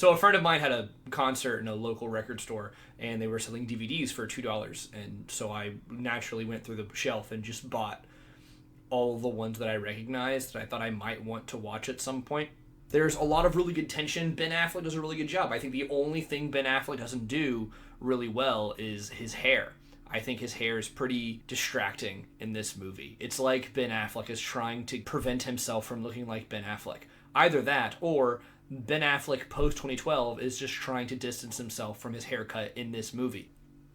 So a friend of mine had a concert in a local record store, and they were selling DVDs for $2. And so I naturally went through the shelf and just bought all the ones that I recognized that I thought I might want to watch at some point. There's a lot of really good tension. Ben Affleck does a really good job. I think the only thing Ben Affleck doesn't do really well is his hair. I think his hair is pretty distracting in this movie. It's like Ben Affleck is trying to prevent himself from looking like Ben Affleck. Either that, or Ben Affleck post 2012 is just trying to distance himself from his haircut in this movie.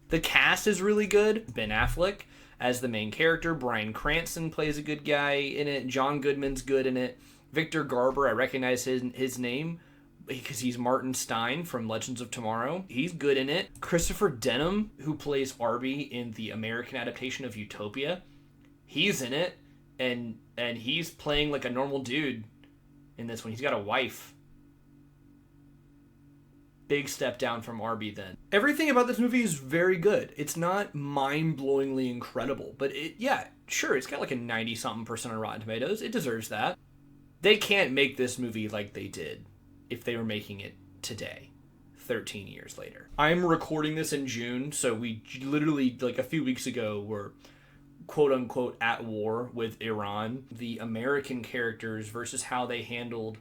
The cast is really good. Ben Affleck as the main character. Bryan Cranston plays a good guy in it. John Goodman's good in it. Victor Garber, I recognize his name because he's Martin Stein from Legends of Tomorrow. He's good in it. Christopher Denham, who plays Arby in the American adaptation of Utopia, he's in it, and he's playing like a normal dude in this one. He's got a wife. Big step down from Arby then. Everything about this movie is very good. It's not mind-blowingly incredible, but it's got like a 90-something% on Rotten Tomatoes. It deserves that. They can't make this movie like they did if they were making it today, 13 years later. I'm recording this in June, so we literally, like a few weeks ago, were quote-unquote at war with Iran. The American characters versus how they handled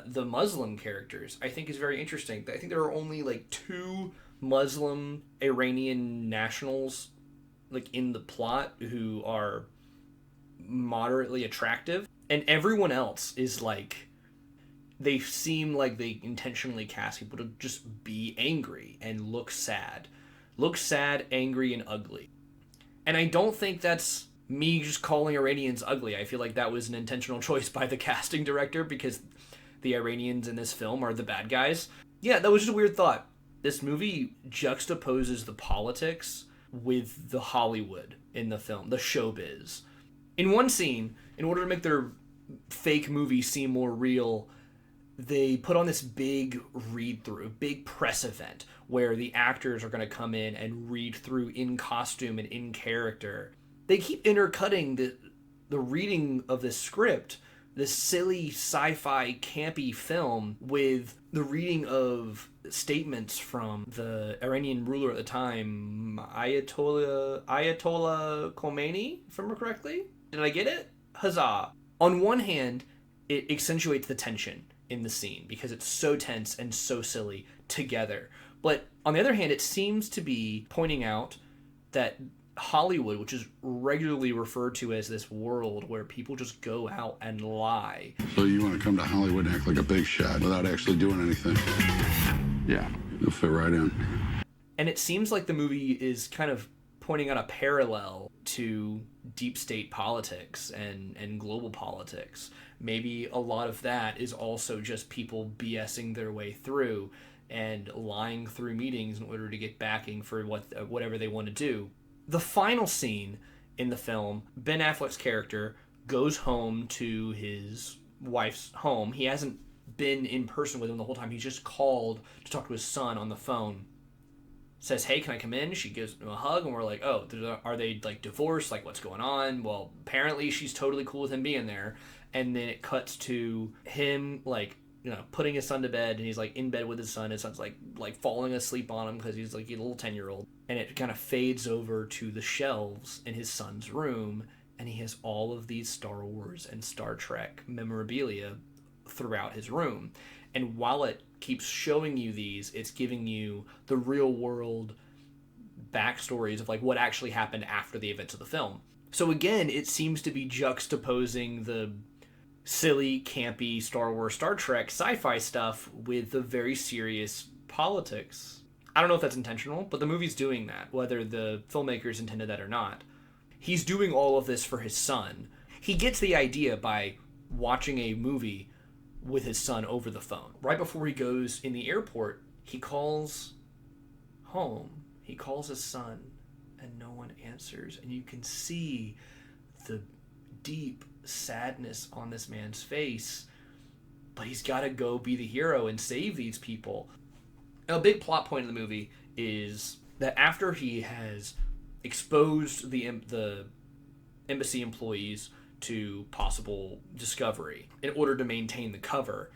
the Muslim characters, I think, is very interesting. I think there are only like 2 Muslim Iranian nationals like in the plot who are moderately attractive, and everyone else is like, they seem like they intentionally cast people to just be angry and look sad, angry, and ugly. And I don't think that's me just calling Iranians ugly. I feel like that was an intentional choice by the casting director, because the Iranians in this film are the bad guys. Yeah, that was just a weird thought. This movie juxtaposes the politics with the Hollywood in the film, the showbiz. In one scene, in order to make their fake movie seem more real, they put on this big read-through, big press event, where the actors are going to come in and read through in costume and in character. They keep intercutting the reading of this script, this silly sci-fi campy film, with the reading of statements from the Iranian ruler at the time, Ayatollah Khomeini, if I remember correctly. Did I get it? Huzzah. On one hand, it accentuates the tension in the scene because it's so tense and so silly together. But on the other hand, it seems to be pointing out that Hollywood, which is regularly referred to as this world where people just go out and lie. So you want to come to Hollywood and act like a big shot without actually doing anything? Yeah, you'll fit right in. And it seems like the movie is kind of pointing out a parallel to deep state politics and global politics. Maybe a lot of that is also just people BSing their way through and lying through meetings in order to get backing for whatever they want to do. The final scene in the film, Ben Affleck's character goes home to his wife's home. He hasn't been in person with him the whole time. He's just called to talk to his son on the phone. Says, hey, can I come in? She gives him a hug, and we're like, oh, are they like divorced? Like, what's going on? Well, apparently she's totally cool with him being there. And then it cuts to him, like, putting his son to bed, and he's like in bed with his son. His son's like falling asleep on him because he's like a little 10-year-old. And it kind of fades over to the shelves in his son's room, and he has all of these Star Wars and Star Trek memorabilia throughout his room. And while it keeps showing you these, it's giving you the real world backstories of like what actually happened after the events of the film. So again, it seems to be juxtaposing the silly, campy Star Wars, Star Trek, sci-fi stuff with the very serious politics. I don't know if that's intentional, but the movie's doing that, whether the filmmakers intended that or not. He's doing all of this for his son. He gets the idea by watching a movie with his son over the phone. Right before he goes in the airport, he calls home. He calls his son, and no one answers. And you can see the deep sadness on this man's face, but he's got to go be the hero and save these people. Now, a big plot point of the movie is that after he has exposed the embassy employees to possible discovery in order to maintain the cover,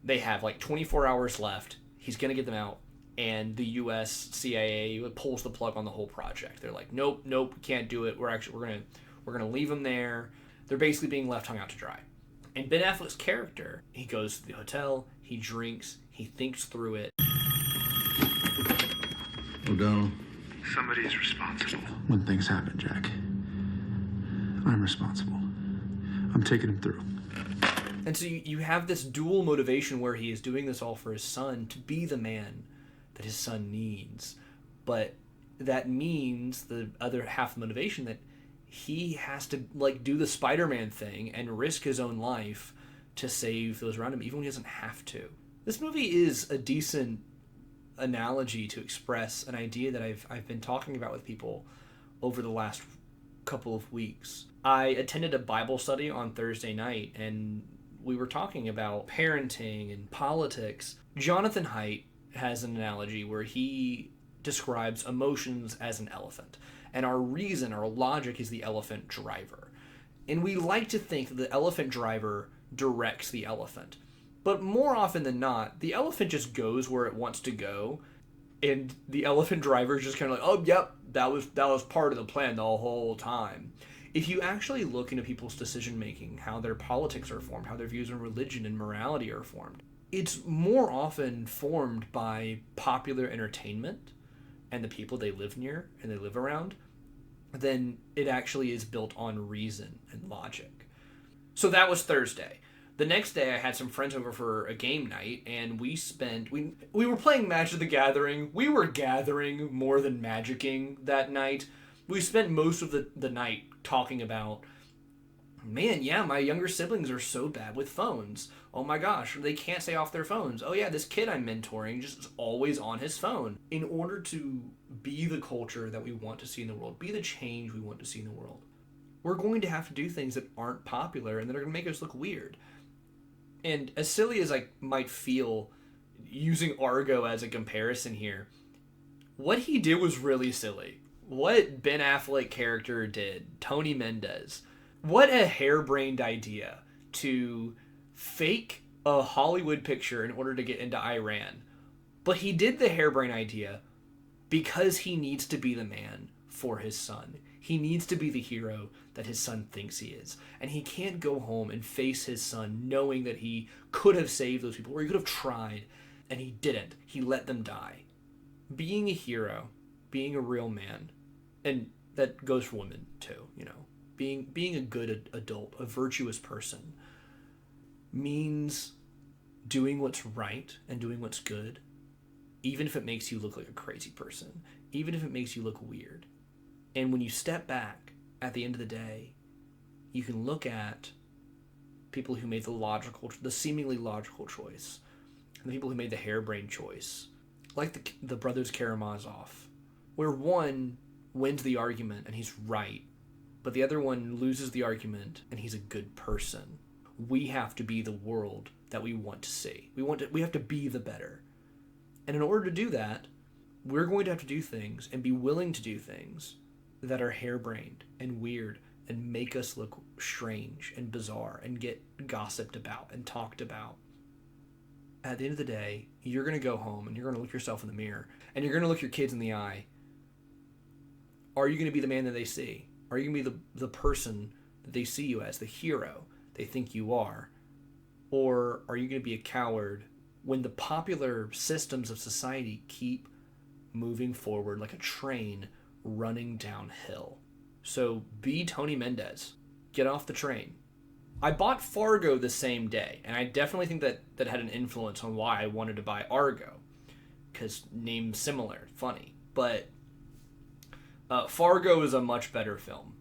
They have like 24 hours left. He's going to get them out. And the U.S. CIA pulls the plug on the whole project. They're like, nope, we can't do it. We're gonna leave them there. They're basically being left hung out to dry. And Ben Affleck's character, he goes to the hotel, he drinks, he thinks through it. O'Donnell. Somebody's responsible. When things happen, Jack, I'm responsible. I'm taking him through. And so you have this dual motivation where he is doing this all for his son to be the man that his son needs. But that means the other half of the motivation that he has to like do the Spider-Man thing and risk his own life to save those around him, even when he doesn't have to. This movie is a decent analogy to express an idea that I've been talking about with people over the last couple of weeks. I attended a Bible study on Thursday night, and we were talking about parenting and politics. Jonathan Haidt has an analogy where he describes emotions as an elephant, and our reason, our logic, is the elephant driver. And we like to think that the elephant driver directs the elephant. But more often than not, the elephant just goes where it wants to go, and the elephant driver is just kind of like, oh, yep, that was part of the plan the whole time. If you actually look into people's decision-making, how their politics are formed, how their views on religion and morality are formed, it's more often formed by popular entertainment and the people they live near and they live around than it actually is built on reason and logic. So that was Thursday. The next day I had some friends over for a game night, and we were playing Magic the Gathering. We were gathering more than magicking that night. We spent most of the night talking about, man, yeah, my younger siblings are so bad with phones. Oh my gosh, they can't stay off their phones. Oh yeah, this kid I'm mentoring just is always on his phone. In order to be the culture that we want to see in the world, be the change we want to see in the world, we're going to have to do things that aren't popular and that are going to make us look weird. And as silly as I might feel using Argo as a comparison here, what he did was really silly. What Ben Affleck character did, Tony Mendez, what a harebrained idea to fake a Hollywood picture in order to get into Iran. But he did the harebrained idea because he needs to be the man for his son. He needs to be the hero that his son thinks he is. And he can't go home and face his son knowing that he could have saved those people, or he could have tried, and he didn't. He let them die. Being a hero, being a real man, and that goes for women too, you know, being a good adult, a virtuous person, means doing what's right and doing what's good, even if it makes you look like a crazy person, even if it makes you look weird. And when you step back at the end of the day, you can look at people who made the seemingly logical choice, and the people who made the harebrained choice, like the brothers Karamazov, where one wins the argument and he's right, but the other one loses the argument and he's a good person. We have to be the world that we want to see. We have to be the better. And in order to do that, we're going to have to do things and be willing to do things that are harebrained and weird and make us look strange and bizarre and get gossiped about and talked about. At the end of the day, you're going to go home and you're going to look yourself in the mirror and you're going to look your kids in the eye. Are you going to be the man that they see? Are you going to be the person that they see you as, the hero they think you are? Or are you going to be a coward when the popular systems of society keep moving forward like a train running downhill? So be Tony Mendez. Get off the train. I bought Fargo the same day, and I definitely think that had an influence on why I wanted to buy Argo, because name's similar, funny. But Fargo is a much better film.